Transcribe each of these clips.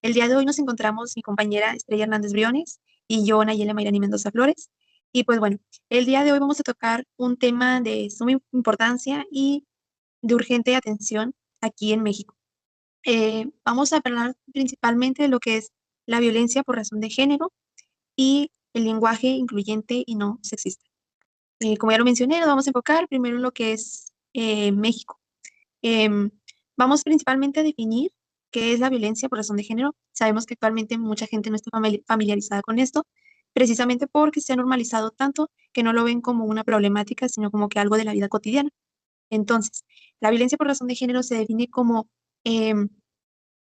El día de hoy nos encontramos mi compañera Estrella Hernández Briones y yo, Nayela Mayrani Mendoza Flores. Y pues bueno, el día de hoy vamos a tocar un tema de suma importancia y de urgente atención aquí en México. Vamos a hablar principalmente de lo que es la violencia por razón de género y el lenguaje incluyente y no sexista. Como ya lo mencioné, nos vamos a enfocar primero en lo que es México. Em, Vamos principalmente a definir qué es la violencia por razón de género. Sabemos que actualmente mucha gente no está familiarizada con esto, precisamente porque se ha normalizado tanto que no lo ven como una problemática, sino como que algo de la vida cotidiana. Entonces, la violencia por razón de género se define como em,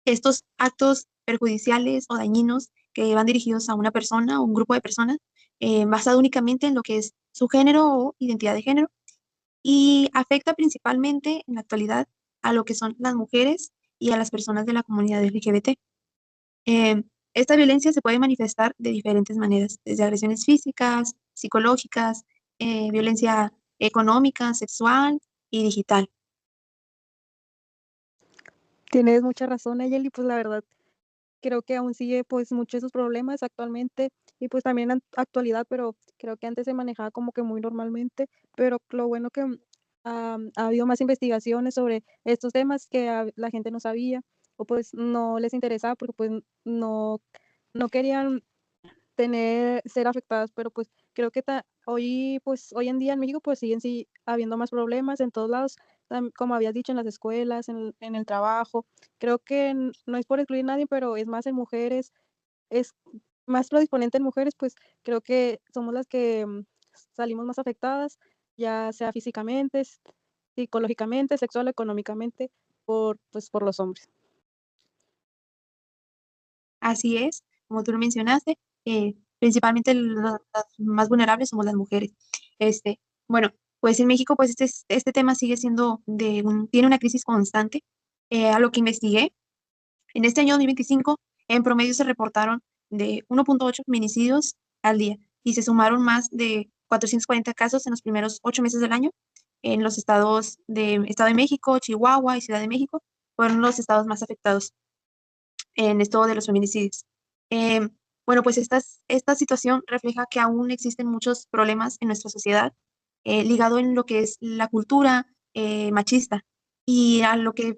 estos actos perjudiciales o dañinos que van dirigidos a una persona o un grupo de personas, basado únicamente en lo que es su género o identidad de género, y afecta principalmente en la actualidad a lo que son las mujeres y a las personas de la comunidad LGBT. Esta violencia se puede manifestar de diferentes maneras, desde agresiones físicas, psicológicas, violencia económica, sexual y digital. Tienes mucha razón, Nayeli, pues la verdad creo que aún sigue pues muchos de esos problemas actualmente y pues también en actualidad, pero creo que antes se manejaba como que muy normalmente, pero lo bueno que ha habido más investigaciones sobre estos temas que la gente no sabía o pues no les interesaba porque pues no querían ser afectadas, pero pues creo que hoy en día en México pues siguen sí habiendo más problemas en todos lados, como habías dicho, en las escuelas, en el trabajo. Creo que no es por excluir a nadie, pero es más en mujeres, es más lo disponente en mujeres, pues creo que somos las que salimos más afectadas, ya sea físicamente, psicológicamente, sexual, económicamente, por los hombres. Así es, como tú lo mencionaste, principalmente las más vulnerables somos las mujeres. Bueno, pues en México, pues este tema sigue siendo tiene una crisis constante. A lo que investigué, en este año 2025, en promedio se reportaron de 1.8 feminicidios al día y se sumaron más de 440 casos en los primeros 8 meses del año. En los Estado de México, Chihuahua y Ciudad de México fueron los estados más afectados en esto de los feminicidios. Eh, bueno, pues esta situación refleja que aún existen muchos problemas en nuestra sociedad, ligado en lo que es la cultura machista y a lo que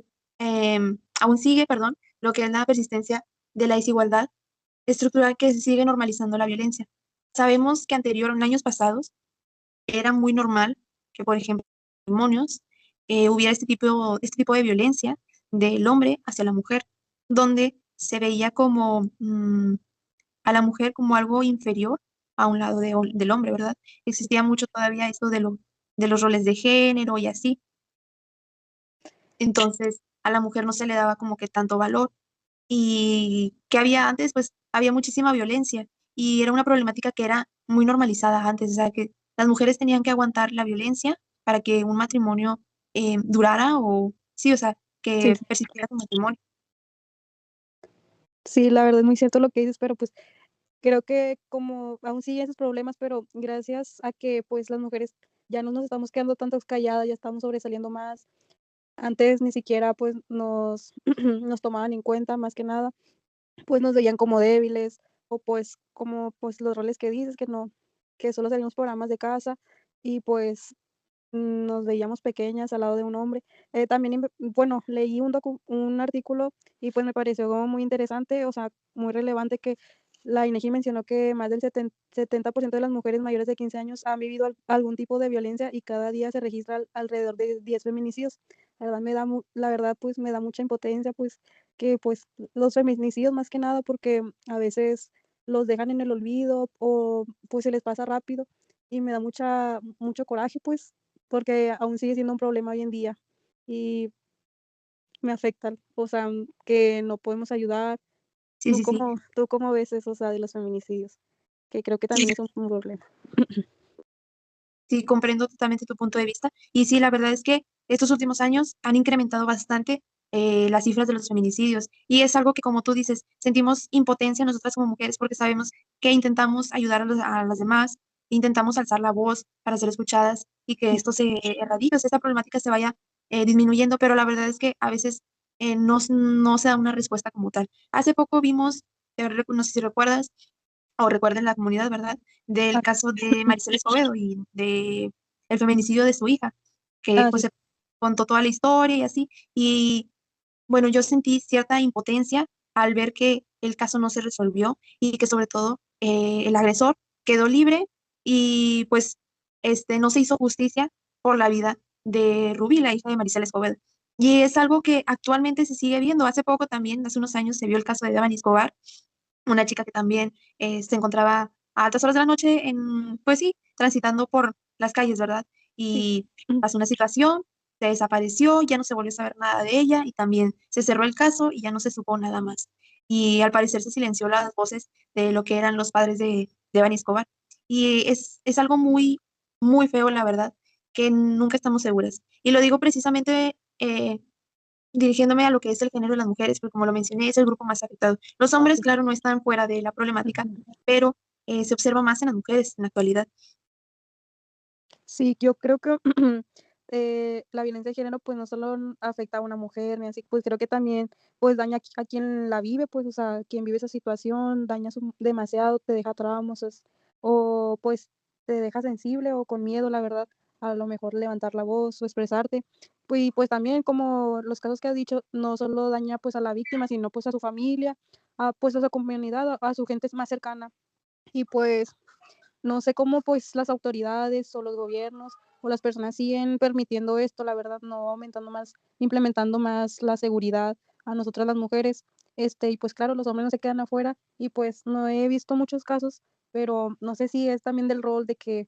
aún sigue, perdón, lo que es la persistencia de la desigualdad estructural que sigue normalizando la violencia. Sabemos que en años pasados, era muy normal que, por ejemplo, en matrimonios hubiera este tipo de violencia del hombre hacia la mujer, donde se veía como a la mujer como algo inferior a un lado del hombre, ¿verdad? Existía mucho todavía esto de los roles de género y así. Entonces, a la mujer no se le daba como que tanto valor. Y que había antes, pues había muchísima violencia y era una problemática que era muy normalizada antes, o sea, que las mujeres tenían que aguantar la violencia para que un matrimonio durara o, sí, o sea, Sí, que persistiera su matrimonio. sí, la verdad es muy cierto lo que dices, pero pues creo que como aún siguen esos problemas, pero gracias a que pues las mujeres ya no nos estamos quedando tantas calladas, ya estamos sobresaliendo más. Antes ni siquiera pues nos, nos tomaban en cuenta más que nada, pues nos veían como débiles o pues como pues los roles que dices que no, que solo salimos por amas de casa y pues nos veíamos pequeñas al lado de un hombre. También, bueno, leí un artículo y pues me pareció como muy interesante, o sea, muy relevante que la INEGI mencionó que más del 70% de las mujeres mayores de 15 años han vivido algún tipo de violencia y cada día se registra alrededor de 10 feminicidios. La verdad la verdad pues me da mucha impotencia pues que pues los feminicidios más que nada porque a veces los dejan en el olvido o pues se les pasa rápido y me da mucho coraje pues porque aún sigue siendo un problema hoy en día y me afectan, o sea, que no podemos ayudar. Sí, sí, sí. Tú cómo ves eso, o sea, de los feminicidios? Que creo que Sí, también es un problema. sí, comprendo totalmente tu punto de vista. Y sí, la verdad es que estos últimos años han incrementado bastante las cifras de los feminicidios. Y es algo que, como tú dices, sentimos impotencia nosotras como mujeres porque sabemos que intentamos ayudar a las demás, intentamos alzar la voz para ser escuchadas y que esto se erradique, o sea, esta problemática se vaya disminuyendo, pero la verdad es que a veces no se da una respuesta como tal. Hace poco vimos, no sé si recuerdas o recuerden la comunidad, ¿verdad? Del Ah, caso de Maricel Escobedo y de el feminicidio de su hija, que ah, pues sí. se contó toda la historia y así. Y bueno, yo sentí cierta impotencia al ver que el caso no se resolvió y que sobre todo el agresor quedó libre y pues no se hizo justicia por la vida de Rubí, la hija de Maricel Escobedo. Y es algo que actualmente se sigue viendo. Hace poco también, hace unos años, se vio el caso de Devani Escobar, una chica que también se encontraba a altas horas de la noche pues sí, transitando por las calles, ¿verdad? Sí. Y pasó una situación, se desapareció, ya no se volvió a saber nada de ella y también se cerró el caso y ya no se supo nada más. Y al parecer se silenció las voces de lo que eran los padres de Bani Escobar. Y es algo muy, muy feo, la verdad, que nunca estamos seguras. Y lo digo precisamente dirigiéndome a lo que es el género de las mujeres, porque como lo mencioné, es el grupo más afectado. Los hombres, claro, no están fuera de la problemática, pero se observa más en las mujeres en la actualidad. Sí, yo creo que la violencia de género, pues, no solo afecta a una mujer ni así, pues, creo que también, pues, daña a quien la vive, pues, o sea, quien vive esa situación, daña demasiado, te deja traumas, o, pues, te deja sensible o con miedo, la verdad, a lo mejor levantar la voz o expresarte. Pues, y, pues, también como los casos que has dicho, no solo daña, pues, a la víctima, sino, pues, a su familia, pues, a su comunidad, a su gente más cercana. Y, pues, no sé cómo, pues, las autoridades o los gobiernos o las personas siguen permitiendo esto, la verdad, no aumentando más, implementando más la seguridad a nosotras las mujeres. Y pues claro, los hombres no se quedan afuera y pues no he visto muchos casos, pero no sé si es también del rol de que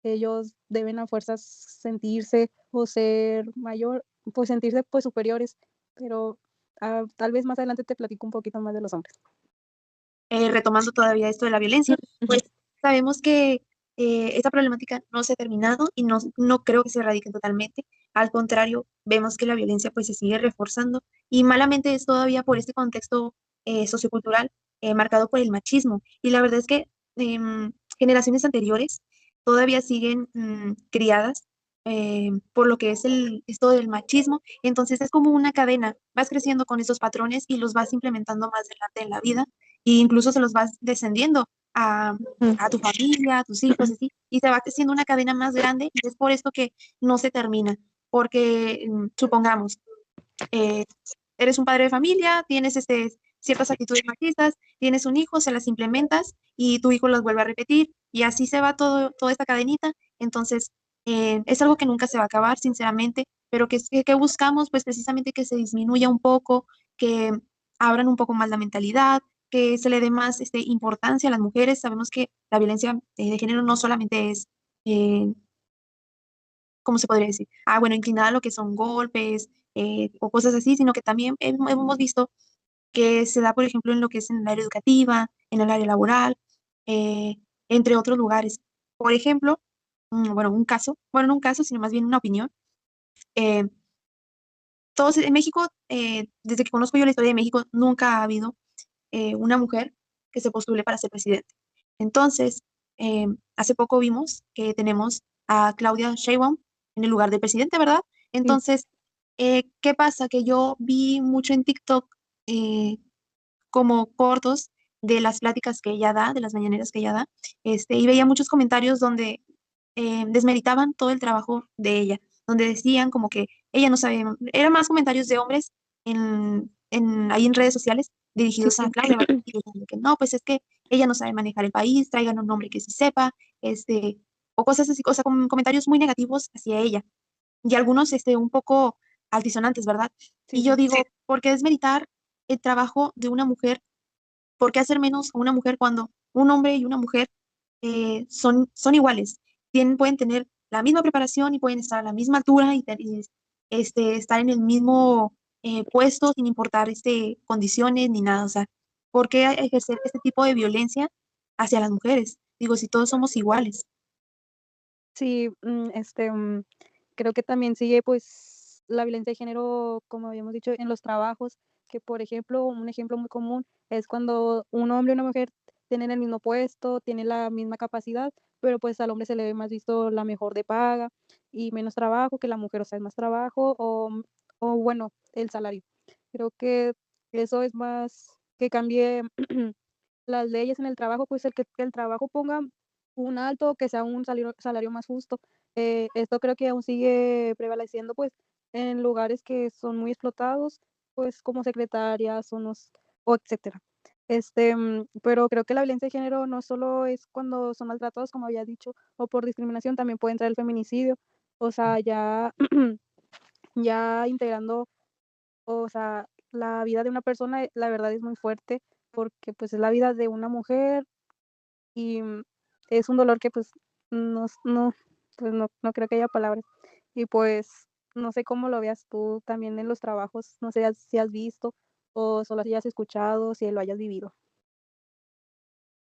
ellos deben a fuerzas sentirse o ser mayor, pues sentirse pues superiores, pero tal vez más adelante te platico un poquito más de los hombres. Retomando todavía esto de la violencia, Ujú. pues sabemos que esta problemática no se ha terminado y no creo que se erradique totalmente. Al contrario, vemos que la violencia pues se sigue reforzando y malamente es todavía por este contexto sociocultural marcado por el machismo. Y la verdad es que generaciones anteriores todavía siguen criadas por lo que es esto del machismo. Entonces es como una cadena, vas creciendo con esos patrones y los vas implementando más adelante en la vida e incluso se los vas descendiendo a tu familia, a tus hijos, así, y se va haciendo una cadena más grande y es por esto que no se termina, porque supongamos, eh, eres un padre de familia, tienes ciertas actitudes machistas, tienes un hijo, se las implementas y tu hijo las vuelve a repetir y así se va toda esta cadenita, entonces es algo que nunca se va a acabar, sinceramente, pero que buscamos, pues precisamente que se disminuya un poco, que abran un poco más la mentalidad, que se le dé más importancia a las mujeres. Sabemos que la violencia de género no solamente es, eh, ¿cómo se podría decir? Bueno, inclinada a lo que son golpes o cosas así, sino que también hemos visto que se da, por ejemplo, en lo que es en el área educativa, en el área laboral, eh, entre otros lugares. Por ejemplo, bueno, bueno, no un caso, sino más bien una opinión. eh, Todos en México, desde que conozco yo la historia de México, nunca ha habido una mujer que se postule para ser presidente. Entonces, hace poco vimos que tenemos a Claudia Sheinbaum en el lugar de presidente, ¿verdad? Sí, Entonces, ¿qué pasa? Que yo vi mucho en TikTok eh, como cortos de las pláticas que ella da, de las mañaneras que ella da, y veía muchos comentarios donde desmeritaban todo el trabajo de ella, donde decían como que ella no sabe, eran más comentarios de hombres ahí en redes sociales sí, dirigidos a sí. Claudia, ¿verdad? Y diciendo que no, pues es que ella no sabe manejar el país, traigan un hombre que sí sepa, o cosas así, o sea, con comentarios muy negativos hacia ella, y algunos un poco altisonantes, ¿verdad? Sí, Y yo sí. digo, ¿por qué desmeritar el trabajo de una mujer? ¿Por qué hacer menos a una mujer cuando un hombre y una mujer son iguales? Pueden tener la misma preparación y pueden estar a la misma altura y estar en el mismo puesto sin importar condiciones ni nada. O sea, ¿por qué ejercer este tipo de violencia hacia las mujeres? Digo, si todos somos iguales. Sí, creo que también sigue, pues, la violencia de género, como habíamos dicho, en los trabajos, que, por ejemplo, un ejemplo muy común es cuando un hombre y una mujer tienen el mismo puesto, tienen la misma capacidad, pero, pues, al hombre se le ve más visto la mejor de paga y menos trabajo que la mujer, o sea, es más trabajo o bueno, el salario. Creo que eso es más que cambie las leyes en el trabajo, pues que el trabajo ponga un alto, que sea un salario más justo. Esto creo que aún sigue prevaleciendo, pues, en lugares que son muy explotados, pues, como secretarias o etcétera. Pero creo que la violencia de género no solo es cuando son maltratados, como había dicho, o por discriminación, también puede entrar el feminicidio. O sea, ya ya integrando, o sea, la vida de una persona, la verdad es muy fuerte, porque, pues, es la vida de una mujer y, es un dolor que, pues, no, pues, no creo que haya palabras. Y, pues, no sé cómo lo veas tú también en los trabajos, no sé si has visto o solo hayas escuchado, si lo hayas vivido.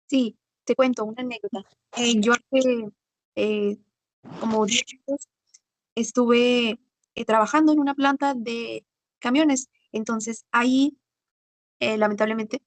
Sí, te cuento una anécdota. Yo hace eh, como 10 años estuve trabajando en una planta de camiones. Entonces ahí, lamentablemente,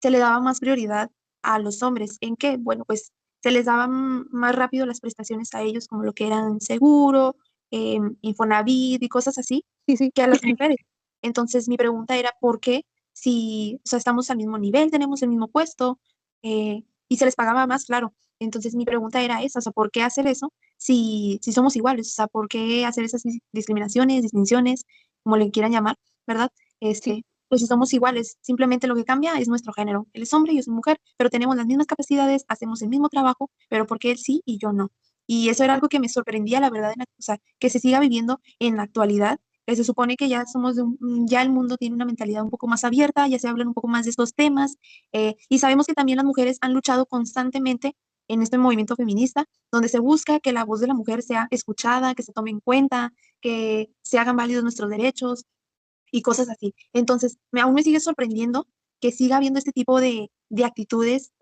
se le daba más prioridad a los hombres. ¿En qué? Bueno, pues se les daban más rápido las prestaciones a ellos, como lo que eran seguro, Infonavit y cosas así, Sí, sí, que a las mujeres. Entonces mi pregunta era, ¿por qué si, o sea, estamos al mismo nivel, tenemos el mismo puesto y se les pagaba más, claro? Entonces mi pregunta era esa, o sea, ¿por qué hacer eso si somos iguales? O sea, ¿por qué hacer esas discriminaciones, distinciones, como le quieran llamar, ¿verdad? sí, Pues si somos iguales, simplemente lo que cambia es nuestro género. Él es hombre y yo soy mujer, pero tenemos las mismas capacidades, hacemos el mismo trabajo, pero porque él sí y yo no. Y eso era algo que me sorprendía, la verdad, o sea, que se siga viviendo en la actualidad, que se supone que ya somos ya el mundo tiene una mentalidad un poco más abierta, ya se hablan un poco más de estos temas, y sabemos que también las mujeres han luchado constantemente en este movimiento feminista, donde se busca que la voz de la mujer sea escuchada, que se tome en cuenta, que se hagan válidos nuestros derechos, y cosas así. Entonces, aún me sigue sorprendiendo que siga habiendo este tipo de actitudes,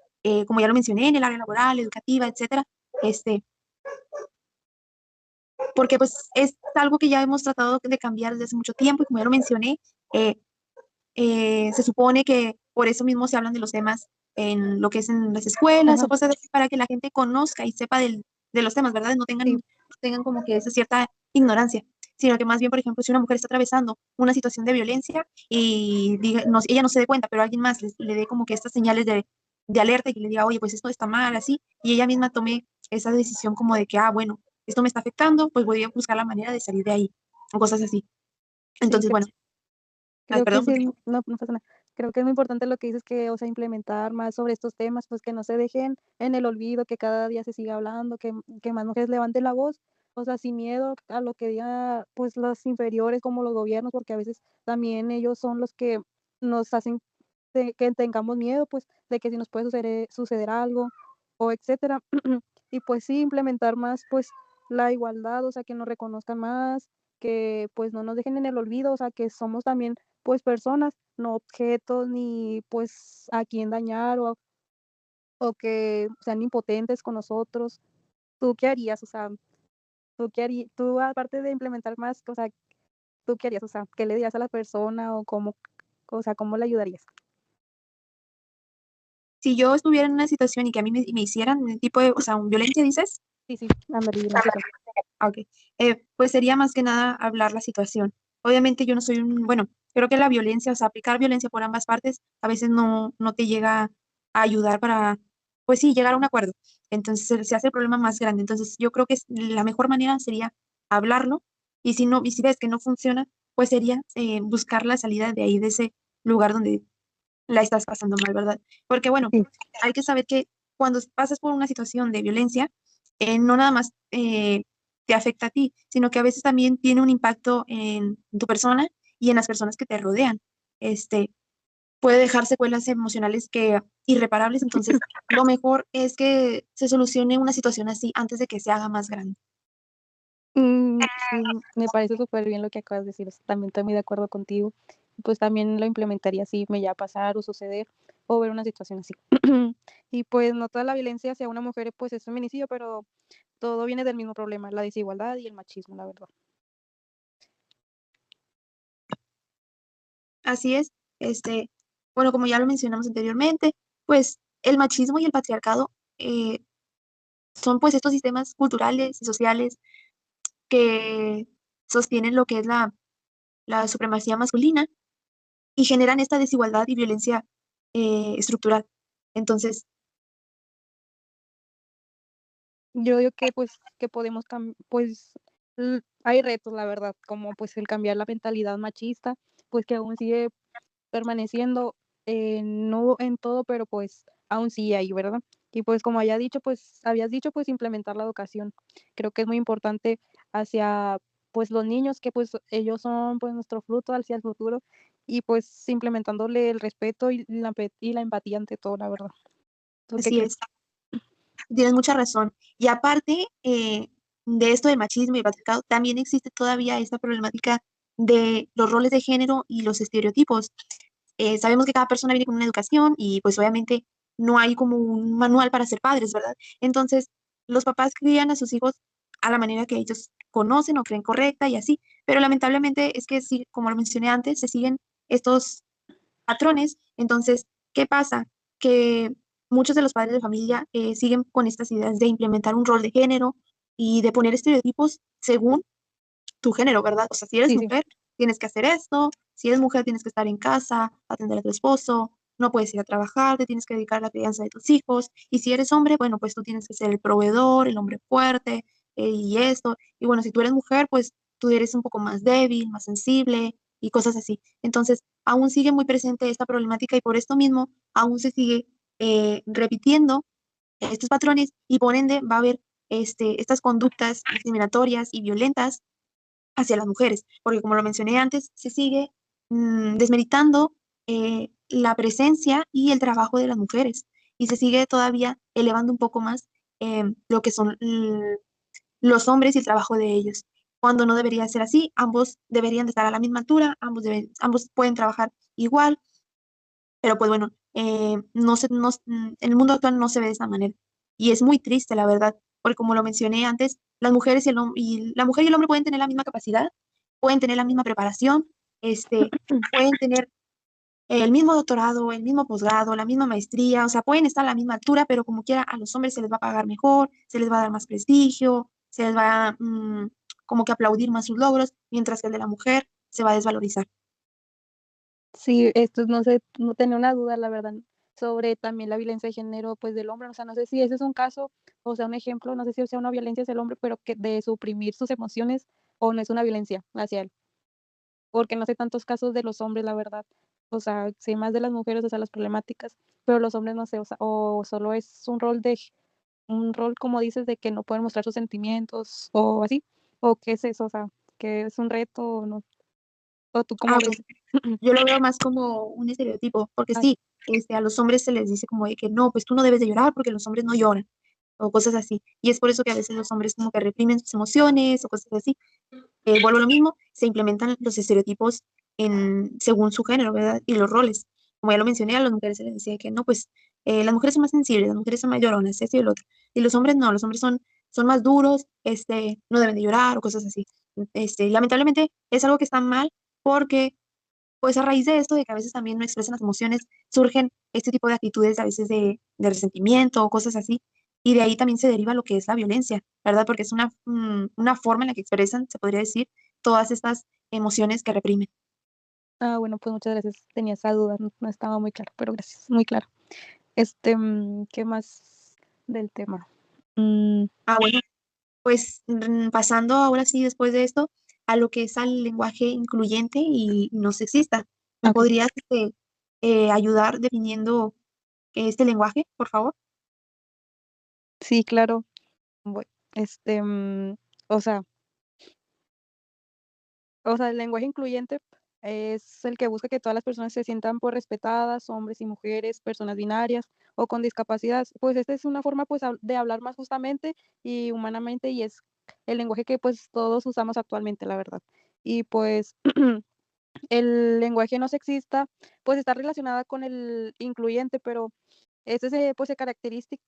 como ya lo mencioné, en el área laboral, educativa, etcétera, este, porque pues es algo que ya hemos tratado de cambiar desde hace mucho tiempo y como ya lo mencioné, eh, se supone que por eso mismo se hablan de los temas en lo que es en las escuelas o ajá, cosas así, para que la gente conozca y sepa de los temas, ¿verdad? sí, No tengan como que esa cierta ignorancia, sino que más bien, por ejemplo, si una mujer está atravesando una situación de violencia y ella no se dé cuenta, pero alguien más le dé como que estas señales de alerta y que le diga, oye, pues esto está mal, así, y ella misma tome esa decisión como de que, ah, bueno, esto me está afectando, pues voy a buscar la manera de salir de ahí, o cosas así. sí, Entonces, bueno, ay, creo que perdón, sí, continúo. no pasa nada. Creo que es muy importante lo que dices que, o sea, implementar más sobre estos temas, pues, que no se dejen en el olvido, que cada día se siga hablando, que más mujeres levanten la voz, o sea, sin miedo a lo que digan, pues, los inferiores, como los gobiernos, porque a veces también ellos son los que nos hacen que tengamos miedo, pues, de que si nos puede suceder algo o etcétera. Y, pues sí, implementar más, pues, la igualdad, o sea, que nos reconozcan más, que, pues, no nos dejen en el olvido, o sea, que somos también, pues, personas, no objetos, ni, pues, a quién dañar o que sean impotentes con nosotros. ¿Tú qué harías? O sea, tú aparte de implementar más, o sea, ¿tú qué harías? O sea, ¿qué le dirías a la persona o sea, cómo le ayudarías? Si yo estuviera en una situación y que a mí me hicieran un tipo de, o sea, un violencia, dices, Sí, sí, ándale, violencia. ah, ok, pues sería más que nada hablar la situación. Obviamente yo no soy bueno, creo que la violencia, o sea, aplicar violencia por ambas partes a veces no te llega a ayudar para, pues sí, llegar a un acuerdo. Entonces se hace el problema más grande. Entonces yo creo que la mejor manera sería hablarlo y si no, y si ves que no funciona, pues sería buscar la salida de ahí, de ese lugar donde la estás pasando mal, ¿verdad? Porque bueno, Sí. hay que saber que cuando pasas por una situación de violencia, no nada más te afecta a ti, sino que a veces también tiene un impacto en tu persona y en las personas que te rodean. Este, puede dejar secuelas emocionales que irreparables, entonces lo mejor es que se solucione una situación así antes de que se haga más grande. Sí, me parece súper bien lo que acabas de decir, o sea, también estoy muy de acuerdo contigo. Pues también lo implementaría si me llega a pasar o suceder o ver una situación así. Y pues no toda la violencia hacia una mujer pues es feminicidio, pero todo viene del mismo problema, la desigualdad y el machismo, la verdad. Así es, bueno, como ya lo mencionamos anteriormente, pues el machismo y el patriarcado eh, son pues estos sistemas culturales y sociales que sostienen lo que es la supremacía masculina y generan esta desigualdad y violencia estructural. Entonces, Yo digo que pues que podemos pues hay retos, la verdad, como pues el cambiar la mentalidad machista, pues que aún sigue permaneciendo, no en todo, pero pues aún sigue ahí, ¿verdad? Y pues como habías dicho, pues implementar la educación. Creo que es muy importante hacia pues los niños, que pues ellos son pues nuestro fruto hacia el futuro, y pues implementándole el respeto y la empatía ante todo, la verdad. ¿Tú qué así crees? es, tienes mucha razón. Y aparte de esto del machismo y el patriarcado, también existe todavía esta problemática de los roles de género y los estereotipos. Sabemos que cada persona viene con una educación y pues obviamente no hay como un manual para ser padres, ¿verdad? Entonces, los papás crían a sus hijos a la manera que ellos conocen o creen correcta y así, pero lamentablemente es que sí, como lo mencioné antes, se siguen estos patrones. Entonces, ¿qué pasa? Que muchos de los padres de familia siguen con estas ideas de implementar un rol de género y de poner estereotipos según tu género, ¿verdad? O sea, si eres Sí, sí. mujer, tienes que hacer esto, si eres mujer, tienes que estar en casa, atender a tu esposo, no puedes ir a trabajar, te tienes que dedicar a la crianza de tus hijos, y si eres hombre, bueno, pues tú tienes que ser el proveedor, el hombre fuerte, y esto, y bueno, si tú eres mujer, pues tú eres un poco más débil, más sensible, y cosas así. Entonces, aún sigue muy presente esta problemática y por esto mismo aún se sigue repitiendo estos patrones y por ende va a haber estas conductas discriminatorias y violentas hacia las mujeres, porque como lo mencioné antes, se sigue desmeritando la presencia y el trabajo de las mujeres y se sigue todavía elevando un poco más lo que son los hombres y el trabajo de ellos. Cuando no debería ser así, ambos deberían de estar a la misma altura, ambos pueden trabajar igual, pero pues bueno, no se, no, en el mundo actual no se ve de esa manera. Y es muy triste, la verdad, porque como lo mencioné antes, las mujeres y la mujer y el hombre pueden tener la misma capacidad, pueden tener la misma preparación, pueden tener el mismo doctorado, el mismo posgrado, la misma maestría, o sea, pueden estar a la misma altura, pero como quiera, a los hombres se les va a pagar mejor, se les va a dar más prestigio, se les va a como que aplaudir más sus logros, mientras que el de la mujer se va a desvalorizar. Sí, esto no sé, no tenía una duda, la verdad, sobre también la violencia de género, pues, del hombre, o sea, no sé si ese es un caso, o sea, un ejemplo, no sé si sea una violencia hacia el hombre, pero que de suprimir sus emociones, o no es una violencia hacia él, porque no sé tantos casos de los hombres, la verdad, o sea, sé más de las mujeres, o sea, las problemáticas, pero los hombres no sé, o sea, o solo es un rol, como dices, de que no pueden mostrar sus sentimientos, o así, o qué es eso, o sea, que es un reto, o no, o tú cómo Ah, ves. bueno, yo lo veo más como un estereotipo, porque Ah, sí. sí, a los hombres se les dice como de que no, pues tú no debes de llorar porque los hombres no lloran, o cosas así. Y es por eso que a veces los hombres como que reprimen sus emociones o cosas así. Vuelvo a lo mismo, se implementan los estereotipos según su género, ¿verdad? Y los roles. Como ya lo mencioné, a las mujeres se les decía que no, pues las mujeres son más sensibles, las mujeres son más lloronas, esto y el otro. Y los hombres no, los hombres son más duros, no deben de llorar o cosas así. Lamentablemente es algo que está mal porque pues a raíz de esto, de que a veces también no expresan las emociones, surgen este tipo de actitudes a veces de resentimiento o cosas así. Y de ahí también se deriva lo que es la violencia, ¿verdad? Porque es una forma en la que expresan, se podría decir, todas estas emociones que reprimen. Ah, bueno, pues muchas gracias. Tenía esa duda, no estaba muy claro, pero gracias, muy claro. ¿Qué más del tema? Mm, Ah, bueno, pues pasando ahora sí, después de esto, a lo que es al lenguaje incluyente y no sexista. ¿Me okey. podrías ayudar definiendo este lenguaje, por favor? Sí, claro. Bue este, mm, o sea el lenguaje incluyente es el que busca que todas las personas se sientan, pues, respetadas, hombres y mujeres, personas binarias o con discapacidad. Pues, esta es una forma, pues, de hablar más justamente y humanamente, y es el lenguaje que, pues, todos usamos actualmente, la verdad. Y, pues, el lenguaje no sexista, pues, está relacionada con el incluyente, pero este pues,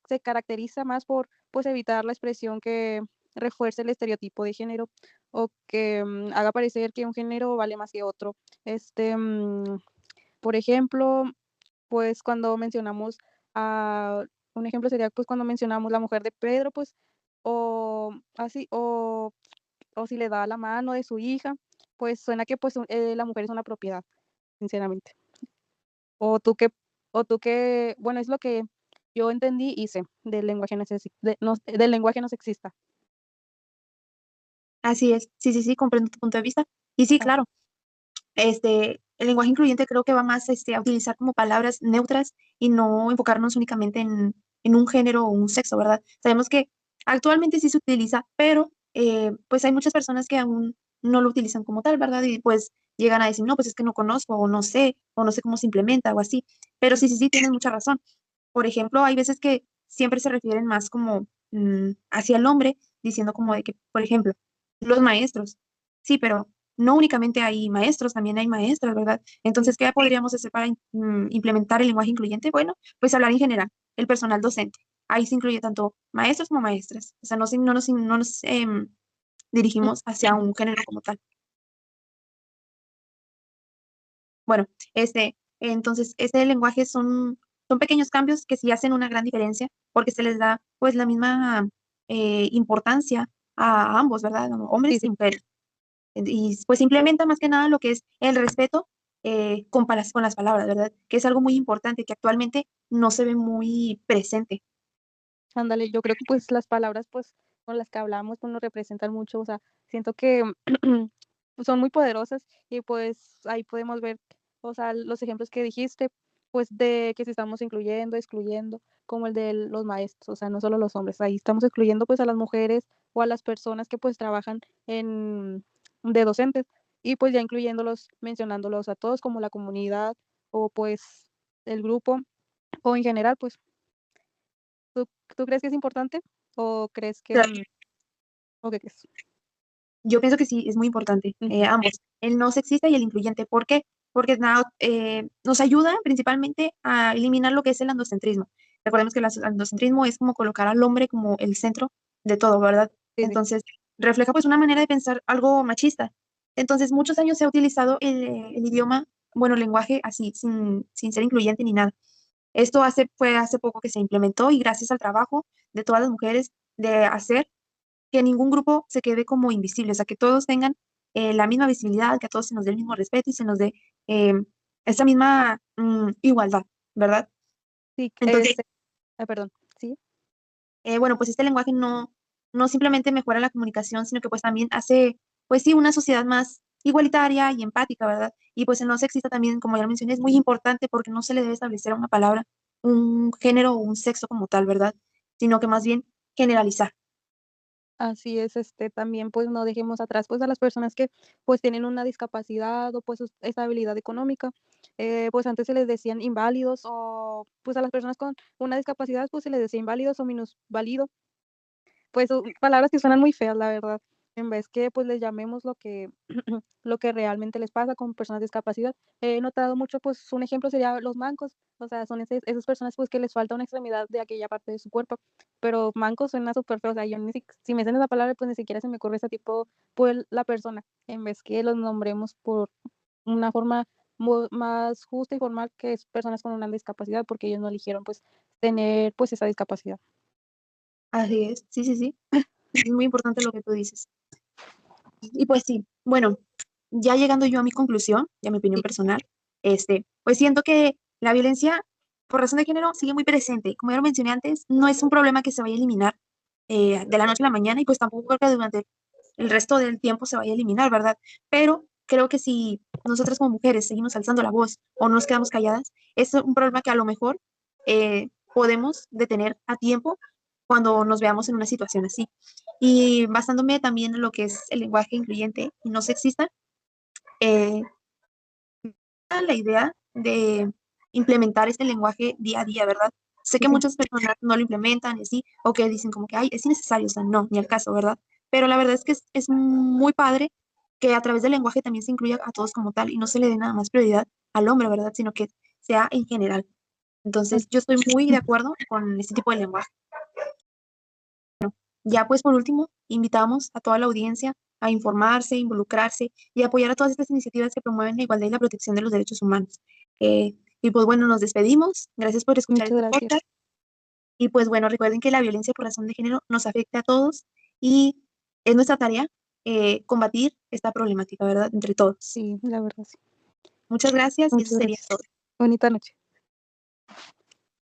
se caracteriza más por, pues, evitar la expresión que refuerce el estereotipo de género o que, haga parecer que un género vale más que otro. Por ejemplo, pues, cuando mencionamos a un ejemplo sería, pues, cuando mencionamos la mujer de Pedro, pues, o así, o si le da la mano de su hija, pues, suena que, pues, la mujer es una propiedad. sinceramente. O tú qué, bueno, es lo que yo entendí y sé del lenguaje del lenguaje no sexista. Así es. Sí, sí, sí, comprendo tu punto de vista. Y sí, Ah, claro, el lenguaje incluyente creo que va más a utilizar como palabras neutras y no enfocarnos únicamente en un género o un sexo, ¿verdad? Sabemos que actualmente sí se utiliza, pero pues hay muchas personas que aún no lo utilizan como tal, ¿verdad? Y pues llegan a decir, no, pues es que no conozco o no sé cómo se implementa o así. Pero sí, sí, sí, tienes mucha razón. Por ejemplo, hay veces que siempre se refieren más como hacia el hombre, diciendo como de que, por ejemplo, los maestros. Sí, pero no únicamente hay maestros, también hay maestras, ¿verdad? sí, Entonces, ¿qué podríamos hacer para implementar el lenguaje incluyente? Bueno, pues hablar en general, el personal docente. Ahí se incluye tanto maestros como maestras. O sea, no nos dirigimos hacia un género como tal. Bueno, entonces, este lenguaje son pequeños cambios que sí hacen una gran diferencia porque se les da pues la misma importancia a ambos, ¿verdad? sí, Hombres sí. y mujeres. Y pues implementa más que nada lo que es el respeto con las palabras, ¿verdad? Que es algo muy importante que actualmente no se ve muy presente. Ándale, yo creo que pues las palabras pues con las que hablamos pues nos representan mucho, o sea, siento que pues, son muy poderosas y pues ahí podemos ver, o sea, los ejemplos que dijiste, pues de que si estamos incluyendo, excluyendo, como el de los maestros, o sea, no solo los hombres, ahí estamos excluyendo pues a las mujeres o a las personas que pues trabajan en de docentes y pues ya incluyéndolos, mencionándolos a todos como la comunidad o pues el grupo o en general pues ¿Tú tú crees que es importante o crees que, o qué crees? Yo pienso que sí, es muy importante, Ujú. ambos, el no sexista y el incluyente. ¿Por qué? Porque nos ayuda principalmente a eliminar lo que es el androcentrismo. Recordemos que el androcentrismo es como colocar al hombre como el centro de todo, ¿verdad? Sí, sí. Entonces, refleja pues una manera de pensar algo machista. Entonces, muchos años se ha utilizado el idioma, bueno, el lenguaje así, sin ser incluyente ni nada. Esto fue hace poco que se implementó y gracias al trabajo de todas las mujeres de hacer que ningún grupo se quede como invisible, o sea, que todos tengan la misma visibilidad, que a todos se nos dé el mismo respeto y se nos dé eh, esa misma igualdad, ¿verdad? Sí, Entonces, perdón, ¿sí? bueno, pues este lenguaje no simplemente mejora la comunicación, sino que pues también hace, pues sí, una sociedad más igualitaria y empática, ¿verdad? Y pues el no sexista también, como ya lo mencioné, es muy importante porque no se le debe establecer a una palabra un género o un sexo como tal, ¿verdad? Sino que más bien generalizar. Así es, también, pues, no dejemos atrás, pues, a las personas que, pues, tienen una discapacidad o, pues, esta habilidad económica, pues, antes se les decían inválidos o, pues, a las personas con una discapacidad, pues, se les decía inválidos o minusválido. Pues, son palabras que suenan muy feas, la verdad, en vez que, pues, les llamemos lo que lo que realmente les pasa con personas de discapacidad. He notado mucho, pues, un ejemplo sería los mancos, o sea, son esas personas, pues, que les falta una extremidad de aquella parte de su cuerpo, pero manco suena súper feo, o sea, yo ni si me dicen esa palabra, pues, ni siquiera se me ocurre ese tipo, pues, la persona, en vez que los nombremos por una forma más justa y formal, que es personas con una discapacidad, porque ellos no eligieron, pues, tener, pues, esa discapacidad. Así es, sí, sí, sí. Es muy importante lo que tú dices. Y pues sí, bueno, ya llegando yo a mi conclusión y a mi opinión Sí, personal, pues siento que la violencia por razón de género sigue muy presente. Como ya lo mencioné antes, no es un problema que se vaya a eliminar de la noche a la mañana y pues tampoco creo que durante el resto del tiempo se vaya a eliminar, ¿verdad? Pero creo que si nosotras como mujeres seguimos alzando la voz o no nos quedamos calladas, es un problema que a lo mejor podemos detener a tiempo cuando nos veamos en una situación así. Y basándome también en lo que es el lenguaje incluyente y no sexista, eh, la idea de implementar este lenguaje día a día, ¿verdad? Sé sí, que sí. muchas personas no lo implementan y así, o que dicen como que, ay, es innecesario, o sea, no, ni al caso, ¿verdad? Pero la verdad es que es muy padre que a través del lenguaje también se incluya a todos como tal y no se le dé nada más prioridad al hombre, ¿verdad? Sino que sea en general. Mm, Entonces, yo estoy muy de acuerdo con este tipo de lenguaje. Ya pues por último, invitamos a toda la audiencia a informarse, involucrarse y apoyar a todas estas iniciativas que promueven la igualdad y la protección de los derechos humanos. Y pues bueno, nos despedimos. Gracias por escuchar muchas este gracias. podcast. Y pues bueno, recuerden que la violencia por razón de género nos afecta a todos y es nuestra tarea combatir esta problemática, ¿verdad? Entre todos. Sí, la verdad sí. Muchas gracias y Muchas eso sería gracias. todo. Bonita noche.